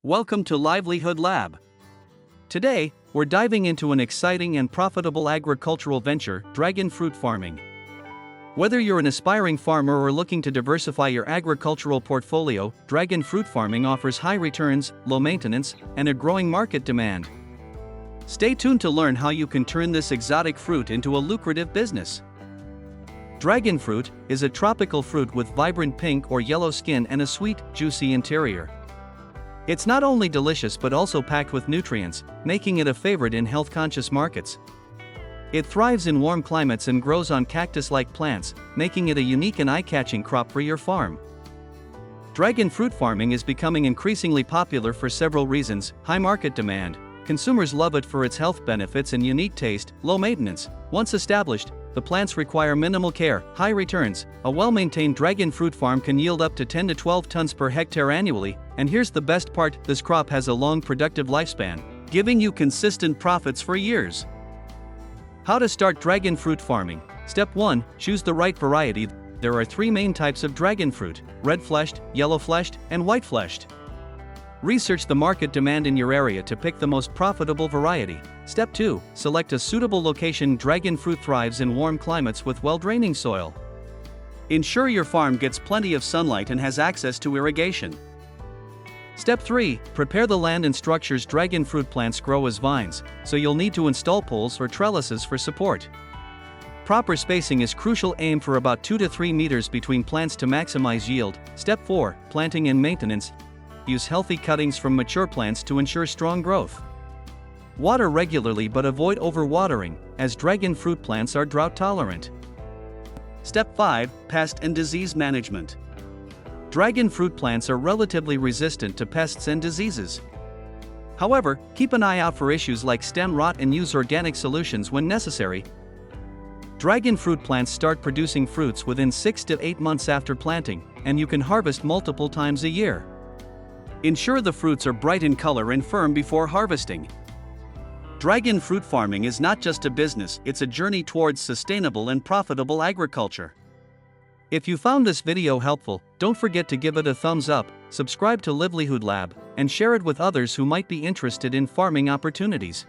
Welcome to Livelihood Lab. Today, we're diving into an exciting and profitable agricultural venture, dragon fruit farming. Whether you're an aspiring farmer or looking to diversify your agricultural portfolio, dragon fruit farming offers high returns, low maintenance, and a growing market demand. Stay tuned to learn how you can turn this exotic fruit into a lucrative business. Dragon fruit is a tropical fruit with vibrant pink or yellow skin and a sweet, juicy interior. It's not only delicious but also packed with nutrients, making it a favorite in health-conscious markets. It thrives in warm climates and grows on cactus-like plants, making it a unique and eye-catching crop for your farm. Dragon fruit farming is becoming increasingly popular for several reasons: high market demand. Consumers love it for its health benefits and unique taste, low maintenance. Once established, the plants require minimal care, high returns. A well-maintained dragon fruit farm can yield up to 10 to 12 tons per hectare annually, and here's the best part: this crop has a long productive lifespan, giving you consistent profits for years. How to start dragon fruit farming. Step 1. Choose the right variety. There are three main types of dragon fruit: red-fleshed, yellow-fleshed, and white-fleshed. Research the market demand in your area to pick the most profitable variety. Step 2. Select a suitable location. Dragon fruit thrives in warm climates with well-draining soil. Ensure your farm gets plenty of sunlight and has access to irrigation. Step 3. Prepare the land and structures. Dragon fruit plants grow as vines, so you'll need to install poles or trellises for support. Proper spacing is crucial. Aim for about 2 to 3 meters between plants to maximize yield. Step 4. Planting and maintenance. Use healthy cuttings from mature plants to ensure strong growth. Water regularly but avoid overwatering, as dragon fruit plants are drought tolerant. Step 5. Pest and disease management. Dragon fruit plants are relatively resistant to pests and diseases. However, keep an eye out for issues like stem rot and use organic solutions when necessary. Dragon fruit plants start producing fruits within 6 to 8 months after planting, and you can harvest multiple times a year. Ensure the fruits are bright in color and firm before harvesting. Dragon fruit farming is not just a business, it's a journey towards sustainable and profitable agriculture. If you found this video helpful, don't forget to give it a thumbs up, subscribe to Livelihood Lab, and share it with others who might be interested in farming opportunities.